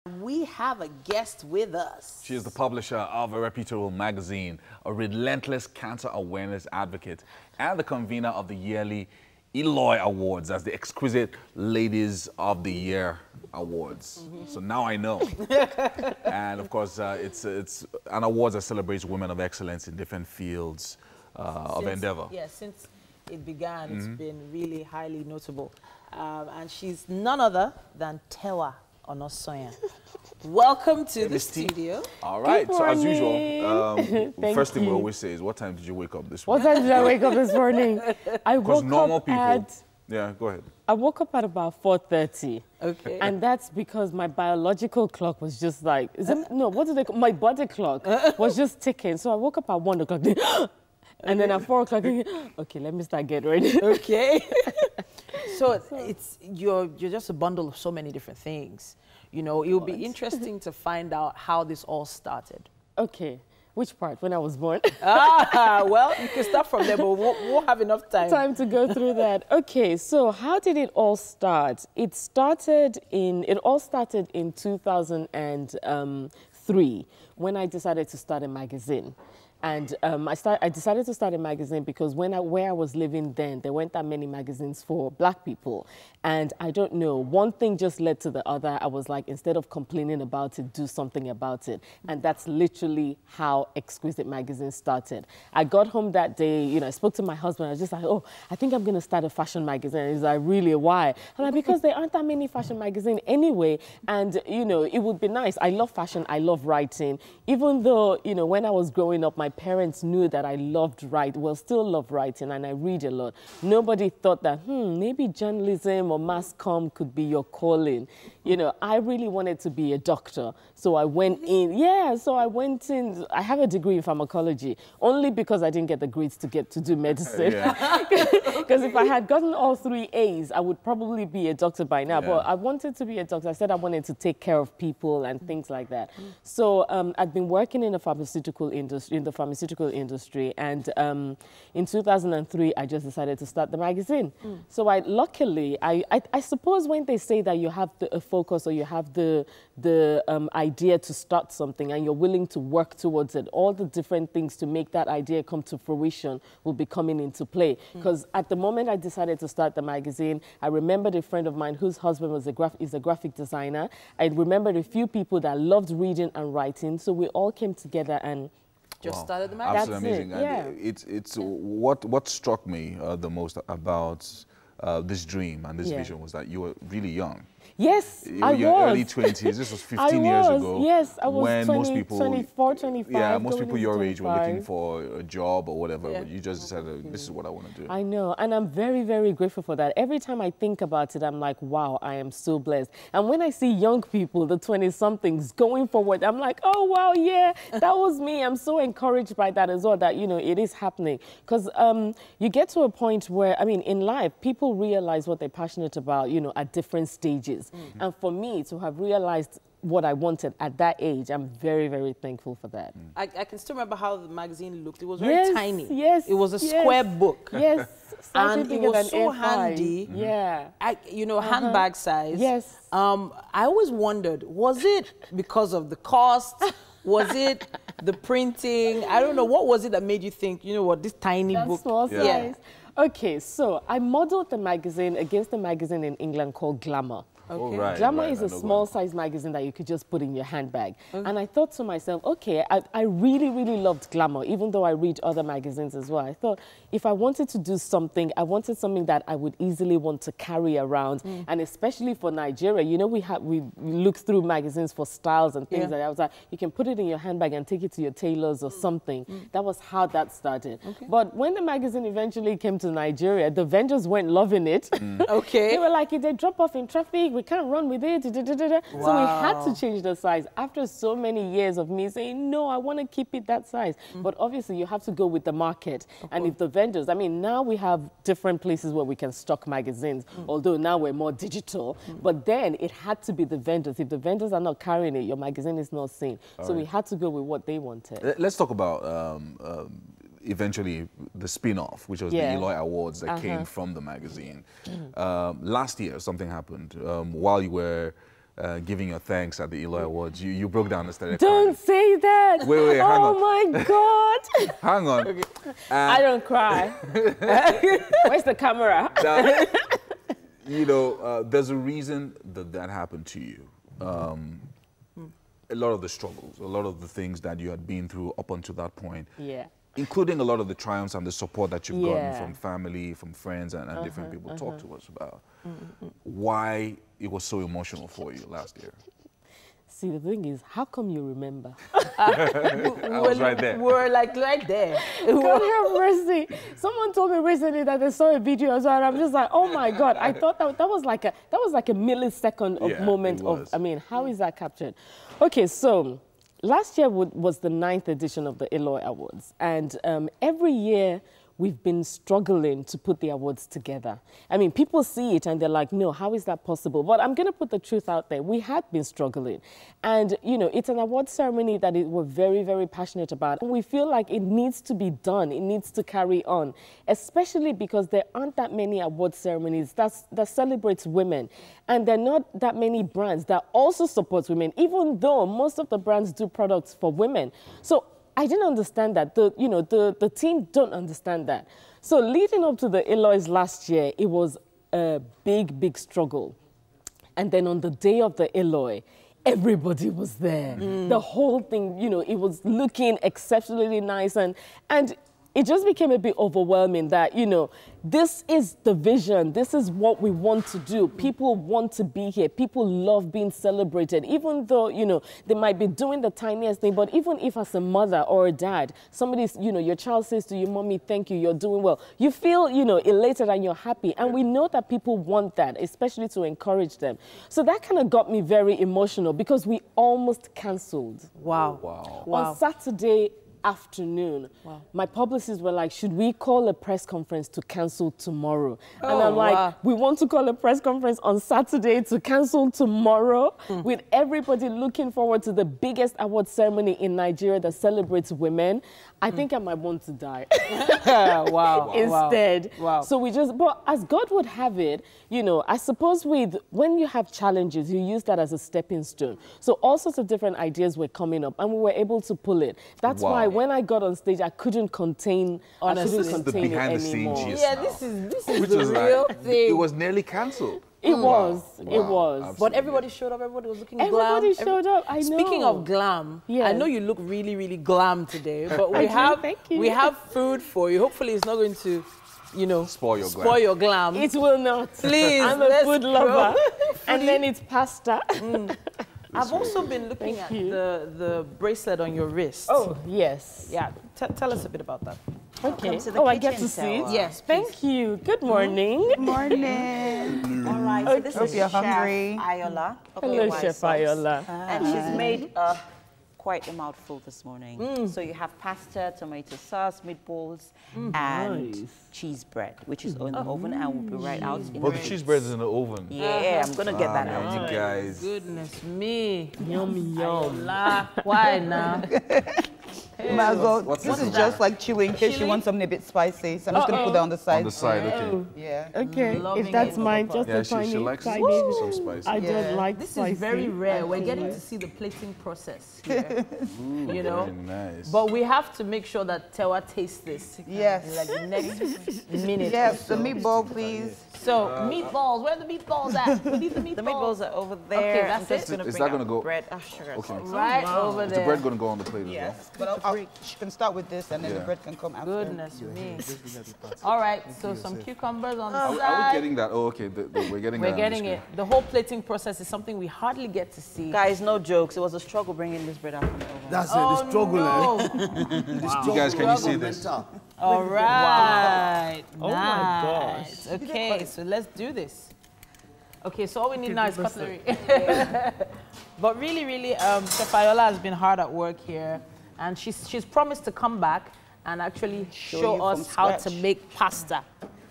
We have a guest with us. She is the publisher of a reputable magazine, a relentless cancer awareness advocate, and the convener of the yearly Eloy Awards as the Exquisite Ladies of the Year Awards. So now I know. And of course, it's an awards that celebrates women of excellence in different fields of endeavor. Yeah, since it began, it's been really highly notable. And she's none other than Tewa. Onasanya. Welcome to the studio. All right, so as usual, first thing we always say is, what time did you wake up this morning? What time did I wake up this morning? I woke normal up people, at... Yeah, go ahead. I woke up at about 4:30. Okay. And that's because my biological clock was just like, no, what do they call, my body clock was just ticking. So I woke up at 1 o'clock. And then at 4 o'clock, okay, let me start getting ready. Okay. So it's you're just a bundle of so many different things. You know, it will be interesting to find out how this all started. Okay. Which part? When I was born? Well, you can start from there, but we'll have enough time. Time to go through that. Okay, so how did it all start? It all started in 2003 when I decided to start a magazine. And I decided to start a magazine because where I was living then, there weren't that many magazines for black people. And I don't know, one thing just led to the other. I was like, instead of complaining about it, do something about it. And that's literally how Exquisite Magazine started. I got home that day, you know, I spoke to my husband. I was just like, oh, I think I'm going to start a fashion magazine. And he's like, really, why? I'm like, because there aren't that many fashion magazines anyway. And, you know, it would be nice. I love fashion. I love writing. Even though, you know, when I was growing up, my parents knew that I loved writing, well, still love writing, and I read a lot. Nobody thought that, maybe journalism or mass comm could be your calling. You know, I really wanted to be a doctor. So I went in, I have a degree in pharmacology, only because I didn't get the grades to do medicine. Because if I had gotten all 3 A's, I would probably be a doctor by now. But I wanted to be a doctor. I said I wanted to take care of people and things like that. So I'd been working in the pharmaceutical industry, and in 2003, I just decided to start the magazine. So luckily, I suppose when they say that you have a focus or you have the idea to start something and you're willing to work towards it, all the different things to make that idea come to fruition will be coming into play. Because at the moment I decided to start the magazine, I remembered a friend of mine whose husband was is a graphic designer. I remembered a few people that loved reading and writing, so we all came together and just started the magazine. Absolutely amazing. It, And what struck me the most about this dream and this vision was that you were really young. Yes, I was. Early 20s. This was 15 years ago. Yes, I was when 20, most people, 24, 25. Yeah, most people your 25. age were looking for a job or whatever, but you just decided, this is what I want to do. I know, and I'm very, very grateful for that. Every time I think about it, I'm like, wow, I am so blessed. And when I see young people, the 20-somethings, going forward, I'm like, oh, wow, yeah, that was me. I'm so encouraged by that as well, that, you know, it is happening. Because you get to a point where, I mean, in life, people realize what they're passionate about, you know, at different stages. And for me to have realized what I wanted at that age, I'm very, very thankful for that. I can still remember how the magazine looked. It was very tiny. Yes. It was a square book. Yes. And it was so handy. Yeah. You know, handbag size. Yes. I always wondered, was it because of the cost? Was it the printing? I don't know. What was it that made you think, you know what, this tiny book? Small size. Okay, so I modeled the magazine against a magazine in England called Glamour. Okay. Oh, right, Glamour is a small-size magazine that you could just put in your handbag. And I thought to myself, okay, I really, really loved Glamour, even though I read other magazines as well. I thought, if I wanted to do something, I wanted something that I would easily want to carry around. And especially for Nigeria, you know, we look through magazines for styles and things like that. I was like, you can put it in your handbag and take it to your tailors or something. That was how that started. But when the magazine eventually came to Nigeria, the vendors weren't loving it. Okay. They were like, if they drop off in traffic, we can't run with it. Wow. So we had to change the size after so many years of me saying, no, I want to keep it that size. But obviously you have to go with the market. And if the vendors, I mean, now we have different places where we can stock magazines, although now we're more digital. But then it had to be the vendors. If the vendors are not carrying it, your magazine is not seen. So we had to go with what they wanted. Let's talk about eventually the spin-off, which was the Eloy Awards that came from the magazine. Last year, something happened while you were giving your thanks at the Eloy Awards, you broke down and started Don't say that. Wait, hang on. Oh my God. Hang on. Okay. I don't cry. Where's the camera? Now, you know, there's a reason that happened to you. A lot of the struggles, a lot of the things that you had been through up until that point. Yeah. Including a lot of the triumphs and the support that you've gotten from family, from friends, and different people. Talk to us about why it was so emotional for you last year. See, the thing is, how come you remember? I was right there. We're like right there. God have mercy. Someone told me recently that they saw a video as well, and I'm just like, oh my God! I thought that was like a millisecond of moment of. I mean, how is that captured? Okay, so last year was the 9th edition of the Eloy Awards, and every year we've been struggling to put the awards together. I mean, people see it and they're like, no, how is that possible? But I'm going to put the truth out there. We had been struggling. And, you know, it's an award ceremony that we're very, very passionate about. And we feel like it needs to be done. It needs to carry on, especially because there aren't that many award ceremonies that celebrates women. And there are not that many brands that also support women, even though most of the brands do products for women. So I didn't understand that. The team don't understand that. So leading up to the Eloys last year, it was a big, big struggle. And then on the day of the Eloy, everybody was there. The whole thing, you know, it was looking exceptionally nice. And it just became a bit overwhelming that, you know, this is the vision. This is what we want to do. People want to be here. People love being celebrated, even though, you know, they might be doing the tiniest thing. But even if as a mother or a dad, somebody's, you know, your child says to you, Mommy, thank you, you're doing well. You feel, you know, elated and you're happy. And we know that people want that, especially to encourage them. So that kind of got me very emotional because we almost canceled. Wow. On Saturday afternoon, my publicists were like, should we call a press conference to cancel tomorrow? And I'm like, we want to call a press conference on Saturday to cancel tomorrow with everybody looking forward to the biggest award ceremony in Nigeria that celebrates women. I think I might want to die. Instead. So we just, but as God would have it, you know, I suppose when you have challenges, you use that as a stepping stone. So all sorts of different ideas were coming up and we were able to pull it. That's why when I got on stage, I couldn't contain it anymore. Yeah, this is the real thing. It was nearly cancelled. It was. Absolutely. But everybody showed up. Everybody was looking glam. Everybody showed up. I know. Speaking of glam, I know you look really, really glam today. But we have food for you. Hopefully, it's not going to, you know, spoil your glam. It will not. Please, I'm a food lover. And then it's pasta. I've also been looking at the bracelet on your wrist. Oh, yes. Yeah. Tell us a bit about that. Okay. Oh, I get to see it? Yes. Thank you. Good morning. Good morning. All right. So this is Chef Ayola. Hello, Chef Ayola. And she's made quite a mouthful this morning. So you have pasta, tomato sauce, meatballs, and cheese bread, which is in the oven and will be right out. But the cheese bread is in the oven. Yeah, I'm gonna get that out. You guys. Goodness me. Yummy, yum. Why now? This is just like chili in case you want something a bit spicy. So I'm just going to put that on the side. On the side, okay. Yeah. Okay, if that's mine, just a tiny, she likes tiny. some spice. I don't like this spicy. This is very rare. We're getting to see the plating process here. You know? Very nice. But we have to make sure that Tewa tastes this. Yes. In like the next minute. Yes, the meatball, please. So, meatballs. Where are the meatballs at? We need the meatballs. The meatballs are over there. Okay, that's it. Is that going to go? Bread. Sugar. Okay. Right over there. Is the bread going to go on the plate as well? But she can start with this and then the bread can come after. Goodness me. All right, so some cucumbers on the side. Are we getting that? Oh, okay. We're getting that. We're getting it. The whole plating process is something we hardly get to see. Guys, no jokes. It was a struggle bringing this bread out from the oven. That's the struggle. No. You guys, can you see this? All right. Oh my gosh. Okay, so let's do this. Okay, so all we need now is cutlery. But really, really, Chef Ayola has been hard at work here. And she's promised to come back and actually show us how to make pasta.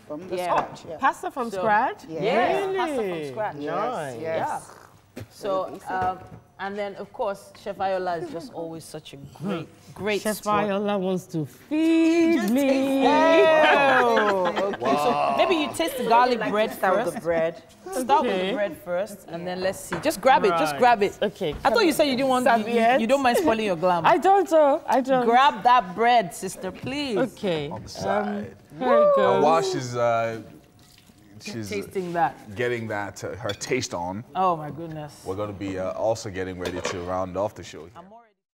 From the scratch. Yeah. Pasta from scratch? Yeah, really? pasta from scratch. Nice. Yes. Yeah. So, and then, of course, Chef Ayola is just always such a great Chef sport. Ayola wants to feed me. Oh, okay. So maybe you taste the garlic bread Start with first. the bread. start with the bread first, and then let's see. Just grab it. Just grab it. Okay. I thought you said you didn't want you don't mind spoiling your glam. I don't. I don't. Grab that bread, sister, please. Okay. On the side. Here we go. And while she's tasting that, getting that her taste on. Oh my goodness. We're going to be also getting ready to round off the show. I'm more